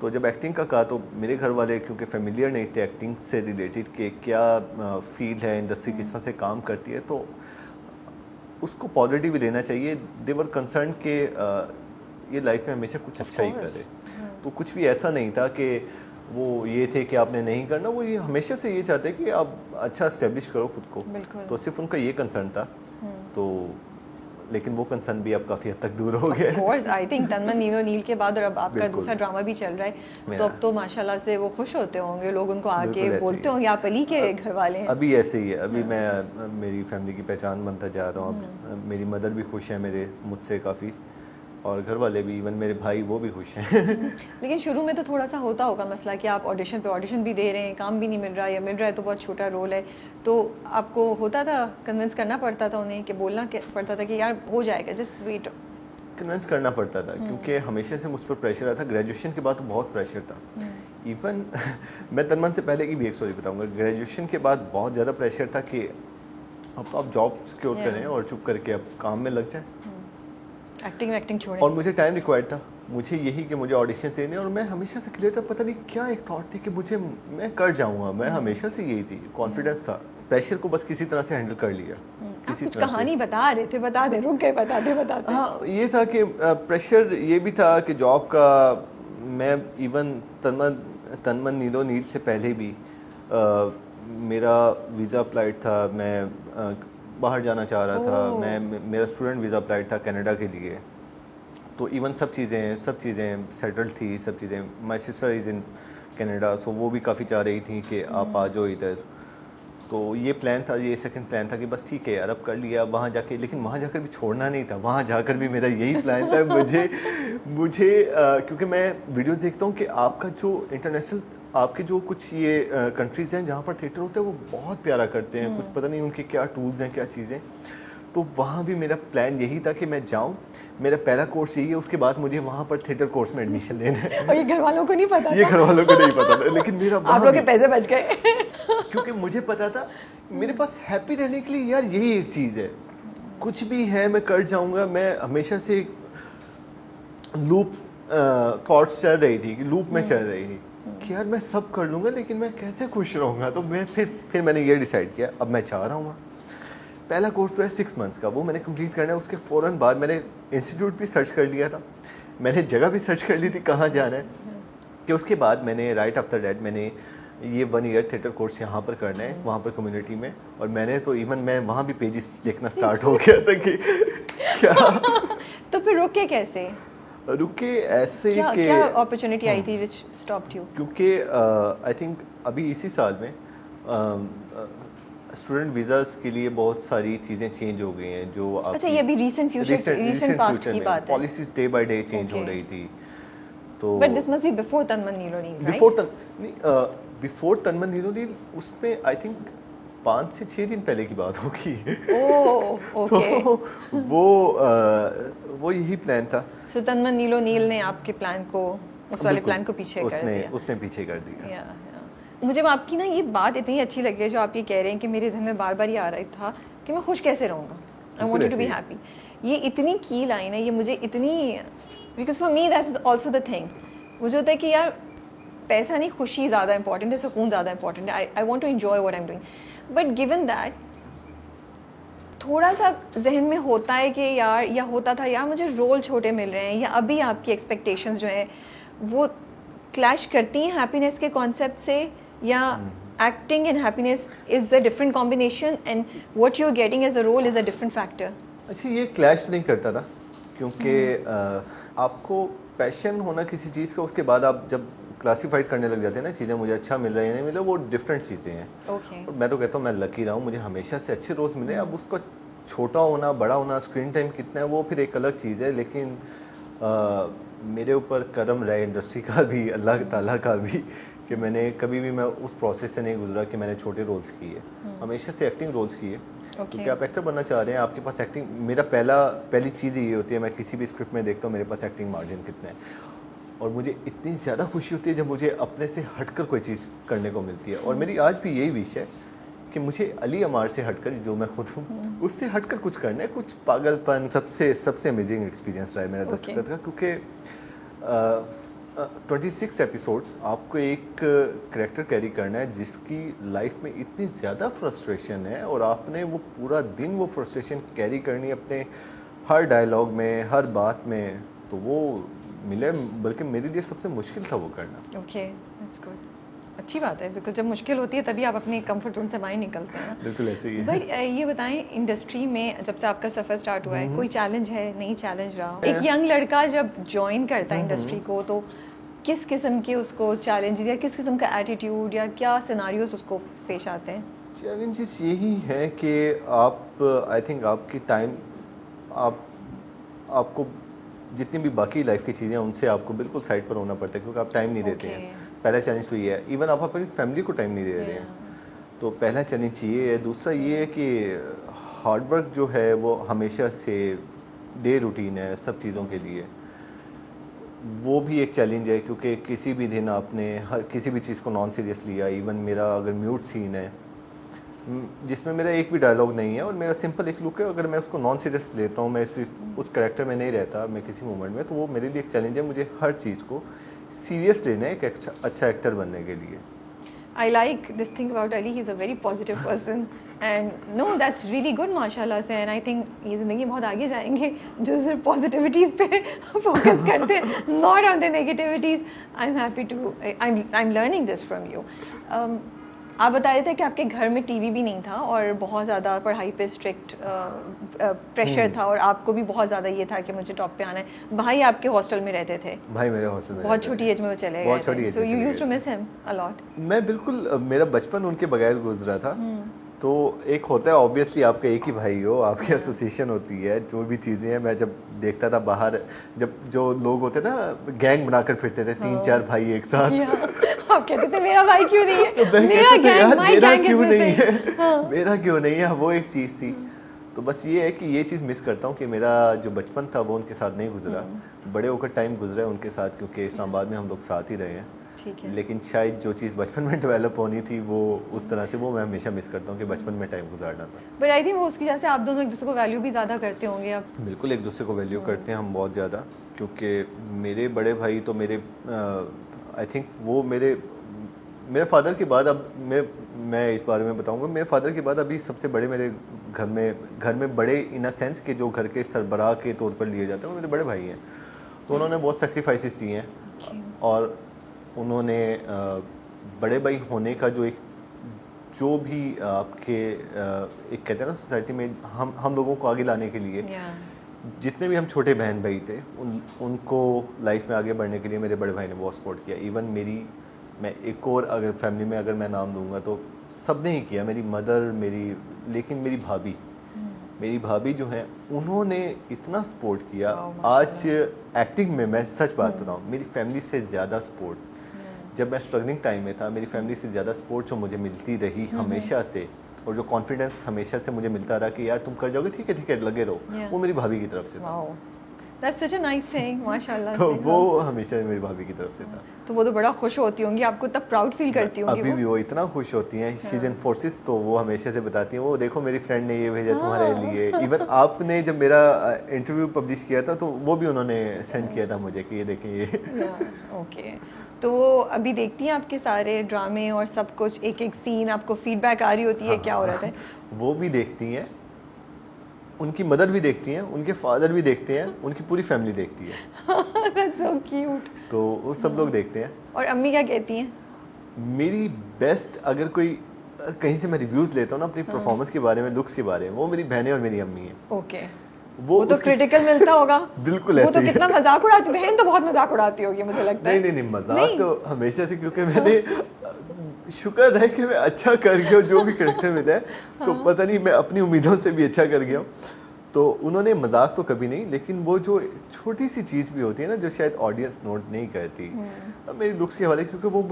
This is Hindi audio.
तो जब एक्टिंग का कहा तो मेरे घर वाले क्योंकि फेमिलियर नहीं थे एक्टिंग से रिलेटेड कि क्या फील्ड है, इंडस्ट्री किस तरह से काम करती है, तो उसको पॉजिटिव लेना चाहिए। देवर कंसर्न के ये लाइफ में हमेशा कुछ अच्छा ही करे। तो कुछ भी ऐसा नहीं था कि वो ये थे कि आपने नहीं करना, वो ये हमेशा से ये चाहते कि आप अच्छा इस्टेब्लिश करो खुद को। तो सिर्फ उनका ये कंसर्न था। तो लेकिन वो कंसर्न भी अब काफ़ी हद तक दूर हो गया। ऑफ कोर्स, आई थिंक तन्मन नीलो नील के बाद और अब आपका दूसरा ड्रामा भी चल रहा है, तो अब तो माशाल्लाह से वो खुश होते होंगे, लोग उनको आके बोलते होंगे आप अली के घर वाले हैं। अभी ऐसे ही है, अभी मैं मेरी फैमिली की पहचान बनता जा रहा हूँ। अब मेरी मदर भी खुश है मेरे मुझसे काफ़ी, और घर वाले भी, इवन मेरे भाई वो भी खुश हैं। लेकिन शुरू में तो थोड़ा सा होता होगा मसला कि आप ऑडिशन पे ऑडिशन भी दे रहे हैं, काम भी नहीं मिल रहा, या मिल रहा है तो बहुत छोटा रोल है, तो आपको होता था, कन्विंस करना पड़ता था उन्हें, कि बोलना पड़ता था कि यार हो जाएगा, जस्ट वेट? कन्विंस करना पड़ता था क्योंकि हमेशा से मुझ पर प्रेशर आता था। ग्रेजुएशन के बाद तो बहुत प्रेशर था। इवन मैं तन्मन से पहले की भी एक स्टोरी बताऊंगा। ग्रेजुएशन के बाद बहुत ज़्यादा प्रेशर था कि अब तो आप जॉब सिक्योर करें और चुप करके अब काम में लग जाएं। एक्टिंग छोड़ें। और मुझे टाइम रिक्वायर्ड था, मुझे यही कि मुझे ऑडिशन देने, और मैं हमेशा से क्लियर था, पता नहीं क्या एक थॉट थी कि मैं कर जाऊंगा। मैं हमेशा से यही थी, कॉन्फिडेंस था। प्रेशर को बस किसी तरह से हैंडल कर लिया। आप कुछ कहानी बता रहे थे, बता दे, रुक गए बताते। हाँ, ये था कि प्रेशर ये भी था कि जॉब का। मैं इवन तन्मन नीलो नील से पहले भी मेरा वीज़ा अप्लाइड था, मैं बाहर जाना चाह रहा था। मेरा स्टूडेंट वीज़ा अप्लाइड था कनाडा के लिए। तो इवन सब चीज़ें सेटल्ड थी, सब चीज़ें। My sister is in Canada, so वो भी काफ़ी चाह रही थी कि आप आ जाओ इधर। तो ये प्लान था, ये सेकंड प्लान था कि बस ठीक है यार अब कर लिया वहाँ जाके, लेकिन वहाँ जाकर भी छोड़ना नहीं था। वहाँ जाकर भी मेरा यही प्लान था। मुझे क्योंकि मैं वीडियोस देखता हूँ कि आपका जो इंटरनेशनल, आपके जो कुछ ये कंट्रीज़ हैं जहाँ पर थिएटर होता है वो बहुत प्यारा करते हैं। कुछ पता नहीं उनके क्या टूल्स हैं, क्या चीज़ें। तो वहाँ भी मेरा प्लान यही था कि मैं जाऊँ, मेरा पहला कोर्स यही है, उसके बाद मुझे वहाँ पर थिएटर कोर्स में एडमिशन लेना है। और ये घर वालों को नहीं पता था? ये घर वालों को नहीं पता था, लेकिन मेरा आप लोग के पैसे बच गए। क्योंकि मुझे पता था मेरे पास हैप्पी रहने के लिए यार यही एक चीज़ है, कुछ भी है मैं कर जाऊँगा। मैं हमेशा से लूप थॉट्स चल रही थी, कि लूप में चल रही थी कि यार मैं सब कर लूँगा लेकिन मैं कैसे खुश रहूँगा। तो मैं फिर मैंने ये डिसाइड किया, अब मैं चाह रहा हूँ। पहला कोर्स तो है 6 मंथ्स का, वो मैंने कंप्लीट करना है। उसके फ़ौरन बाद मैंने इंस्टीट्यूट भी सर्च कर लिया था, मैंने जगह भी सर्च कर ली थी कहाँ जाना है। कि उसके बाद मैंने राइट आफ्टर डैट मैंने ये 1 ईयर थिएटर कोर्स यहाँ पर करना है, वहाँ पर कम्युनिटी में। और मैंने तो इवन मैं वहाँ भी पेजेस देखना स्टार्ट हो गया था कि क्या। तो फिर रुके कैसे? रुके ऐसे कि क्या अपॉर्चुनिटी आई थी व्हिच स्टॉप्ड यू? क्योंकि आई थिंक अभी इसी साल में स्टूडेंट वीज़ास के लिए बहुत सारी चीज़ें चेंज हो गई हैं जो अच्छा, ये अभी रीसेंट पास्ट की बात है। Policies day by day change हो रही थी। तो but this must be before तन्मन नीलो नील, राइट? बिफोर तन्मन नीलो नील उसमें आई थिंक 5 से 6 दिन पहले की बात होगी। Oh okay. तो वो यही प्लान था। सो तन्मन नीलो नील ने आपके प्लान को, उस वाले प्लान को पीछे कर दिया। उसने पीछे कर दिया। मुझे आपकी ना ये बात इतनी अच्छी लगी है जो आप ये कह रहे हैं कि मेरे जहन में बार बार ये आ रहा था कि मैं खुश कैसे रहूँगा, I wanted to be happy. ये इतनी की लाइन है, ये मुझे इतनी, because for me that's also the thing. मुझे होता है कि यार पैसा नहीं, खुशी ज़्यादा इंपॉर्टेंट है, सुकून ज़्यादा इंपॉर्टेंट है। I want to enjoy what I am doing. But given that थोड़ा सा जहन में होता है कि यार, या होता था यार मुझे रोल छोटे मिल रहे हैं, या अभी आपकी एक्सपेक्टेशंस जो हैं वो क्लैश करती हैं हैप्पीनेस के कॉन्सेप्ट से, या acting and happiness is a different combination and what you are getting as a role is a different factor? अच्छा, ये क्लैश नहीं करता था क्योंकि आपको पैशन होना किसी चीज़ का, उसके बाद आप जब क्लासीफाइड करने लग जाते हैं ना चीज़ें, मुझे अच्छा मिल रहा है या नहीं मिल रहा, वो डिफरेंट चीज़ें हैं। Okay. और मैं तो कहता हूँ मैं लकी रहा हूँ, मुझे हमेशा से अच्छे रोल्स मिले। अब उसका छोटा होना बड़ा होना, स्क्रीन टाइम कितना है, वो फिर एक अलग चीज़ है। लेकिन मेरे ऊपर करम रहा इंडस्ट्री का भी, अल्लाह ताला का भी, कि मैंने कभी भी मैं उस प्रोसेस से नहीं गुजरा कि मैंने छोटे रोल्स किए। हमेशा से एक्टिंग रोल्स किए। क्योंकि आप एक्टर बनना चाह रहे हैं, आपके पास एक्टिंग, मेरा पहली चीज़ ये होती है, मैं किसी भी स्क्रिप्ट में देखता हूँ मेरे पास एक्टिंग मार्जिन कितना है। और मुझे इतनी ज़्यादा खुशी होती है जब मुझे अपने से हटकर कोई चीज़ करने को मिलती है। और मेरी आज भी यही विश है कि मुझे अली अमार से हटकर, जो मैं खुद हूँ, उससे हटकर कुछ करना है, कुछ पागलपन। सबसे अमेजिंग एक्सपीरियंस रहा है मेरा दस्तखत का, क्योंकि 26 एपिसोड आपको एक करेक्टर कैरी करना है जिसकी लाइफ में इतनी ज़्यादा फ्रस्ट्रेशन है, और आपने वो पूरा दिन वो फ्रस्ट्रेशन कैरी करनी है अपने हर डायलॉग में, हर बात में। तो वो मिले, बल्कि मेरे लिए सबसे मुश्किल था वो करना। Okay, that's good. अच्छी बात है, बिकॉज जब मुश्किल होती है तभी आप अपने कंफर्ट जोन से बाहर निकलते हैं ना। बिल्कुल ऐसे ही है। बट ये बताएं, इंडस्ट्री में जब से आपका सफ़र स्टार्ट हुआ है, कोई चैलेंज है, नहीं चैलेंज रहा? एक यंग लड़का जब ज्वाइन करता है इंडस्ट्री को, तो किस किस्म के उसको चैलेंजेस या किस किस्म का एटीट्यूड या क्या सिनारियोस उसको पेश आते हैं? चैलेंजेस यही हैं कि आप, आई थिंक आपकी टाइम, आपको जितनी भी बाकी लाइफ की चीज़ें हैं उनसे आपको बिल्कुल साइड पर होना पड़ता है, क्योंकि आप टाइम नहीं देते हैं। पहला चैलेंज तो ये है, इवन आप अपनी फैमिली को टाइम नहीं दे रहे हैं, तो पहला चैलेंज ये है। दूसरा ये है कि हार्डवर्क जो है वो हमेशा से डे रूटीन है सब चीज़ों के लिए, वो भी एक चैलेंज है, क्योंकि किसी भी दिन आपने हर किसी भी चीज़ को नॉन सीरियस लिया। इवन मेरा अगर म्यूट सीन है जिसमें मेरा एक भी डायलॉग नहीं है और मेरा सिंपल एक लुक है, अगर मैं उसको नॉन सीरियस लेता हूँ, मैं उस कैरेक्टर में नहीं रहता मैं किसी मोमेंट में, तो वो मेरे लिए एक चैलेंज है। मुझे हर चीज़ को सीरियस लेना है एक अच्छा एक्टर बनने के लिए। I like this thing about Ali. He's a very positive person, and no, that's really good, माशाल्लाह से। And I think ये ज़िंदगी बहुत आगे जाएंगे जो सिर्फ पॉजिटिविटीज़ पे फोकस करते हैं, not on the negativities. I'm happy to, I'm learning this from you. आप बता रहे थे कि आपके घर में टीवी भी नहीं था और बहुत ज़्यादा पढ़ाई पे स्ट्रिक्ट प्रेशर था, और आपको भी बहुत ज़्यादा ये था कि मुझे टॉप पे आना है। भाई आपके हॉस्टल में रहते थे? भाई मेरे हॉस्टल में बहुत छोटी एज में वो चले गए थे, so you used to miss him a lot? मैं बिल्कुल, मेरा बचपन उनके बगैर गुजरा था। तो एक होता है ऑब्वियसली, आपका एक ही भाई हो, आपकी एसोसिएशन होती है, जो भी चीज़ें हैं। मैं जब देखता था बाहर, जब जो लोग होते ना गैंग बनाकर फिरते थे 3-4 भाई एक साथ, आप कहते थे मेरा भाई क्यों नहीं है, तो मेरा gang, my gang is missing, मेरा क्यों नहीं है, वो एक चीज़ थी। तो बस ये है कि ये चीज़ मिस करता हूँ कि मेरा जो बचपन था वो उनके साथ नहीं गुजरा। बड़े होकर टाइम गुजरा है उनके साथ, क्योंकि इस्लामाबाद में हम लोग साथ ही रहे हैं। लेकिन शायद जो चीज़ बचपन में डेवलप होनी थी वो उस तरह से, वो मैं हमेशा मिस करता हूँ कि बचपन में टाइम गुजारना था। बट आई थिंक वो उसकी वजह से आप दोनों एक दूसरे को वैल्यू भी ज़्यादा करते होंगे अब। बिल्कुल एक दूसरे को वैल्यू करते हैं हम बहुत ज़्यादा, क्योंकि मेरे बड़े भाई तो मेरे, आई थिंक वो मेरे फादर के बाद, अब मैं इस बारे में बताऊंगा, मेरे फादर के बाद अभी सबसे बड़े मेरे घर में बड़े इन अ सेंस के जो घर के सरबराह के तौर पर लिए जाते हैं वो मेरे बड़े भाई हैं। तो उन्होंने बहुत सेक्रीफाइसेस दिए हैं, और उन्होंने बड़े भाई होने का जो भी आपके एक कहते हैं ना सोसाइटी में हम लोगों को आगे लाने के लिए, जितने भी हम छोटे बहन भाई थे उनको लाइफ में आगे बढ़ने के लिए मेरे बड़े भाई ने बहुत सपोर्ट किया। इवन मैं एक और अगर फैमिली में अगर मैं नाम दूंगा तो सब ने ही किया, मेरी मदर, लेकिन मेरी भाभी जो हैं उन्होंने इतना सपोर्ट किया। आज एक्टिंग में मैं सच बात बताऊँ, मेरी फैमिली से ज़्यादा सपोर्ट, जब मैं स्ट्रगलिंग टाइम में था, मेरी फैमिली से ज़्यादा सपोर्ट जो मुझे मिलती रही हमेशा से, और जो कॉन्फिडेंस हमेशा से मुझे मिलता रहा कि यार तुम कर जाओगे, ठीक है लगे रहो, वो मेरी भाभी की तरफ से था। That's such a nice thing, माशाल्लाह। तो वो हमेशा मेरी भाभी की तरफ से था। तो वो तो बड़ा खुश होती होंगी, आपको तब प्राउड फील करती होंगी। अभी भी वो इतना खुश होती हैं, शी इज इन फोर्सेस, तो वो हमेशा से बताती हैं, वो देखो मेरी फ्रेंड ने ये भेजा तुम्हारे लिए। इवन आपने जब मेरा इंटरव्यू पब्लिश किया था तो वो भी उन्होंने सेंड किया था मुझे कि ये देखें ये। ओके, तो अभी देखती हैं आपके सारे ड्रामे और सब कुछ, एक एक सीन आपको फीडबैक आ रही होती है क्या हो रहा है? वो भी देखती हैं, उनकी मदर भी देखती हैं, उनके फादर भी देखते हैं, उनकी पूरी फैमिली देखती है। That's so cute. तो वो सब लोग देखते हैं। और अम्मी क्या कहती हैं? मेरी बेस्ट, अगर कोई कहीं से मैं रिव्यूज़ लेता हूँ ना अपनी परफॉर्मेंस के बारे में, लुक्स के बारे में, वो मेरी बहनें और मेरी अम्मी हैं। ओके, वो तो क्रिटिकल मिलता होगा। बिल्कुल, वो तो कितना मजाक उड़ाती, बहन तो बहुत मजाक उड़ाती होगी मुझे लगता है। नहीं मजाक तो हमेशा से, क्योंकि मैंने शुक्र है कि मैं अच्छा कर गया जो भी करेक्टर मिला है, तो पता नहीं मैं अपनी उम्मीदों से भी अच्छा कर गया। तो उन्होंने मजाक तो कभी नहीं, लेकिन वो जो छोटी सी चीज़ भी होती है ना जो शायद ऑडियंस नोट नहीं करती, मेरी लुक्स के हवाले, क्योंकि वो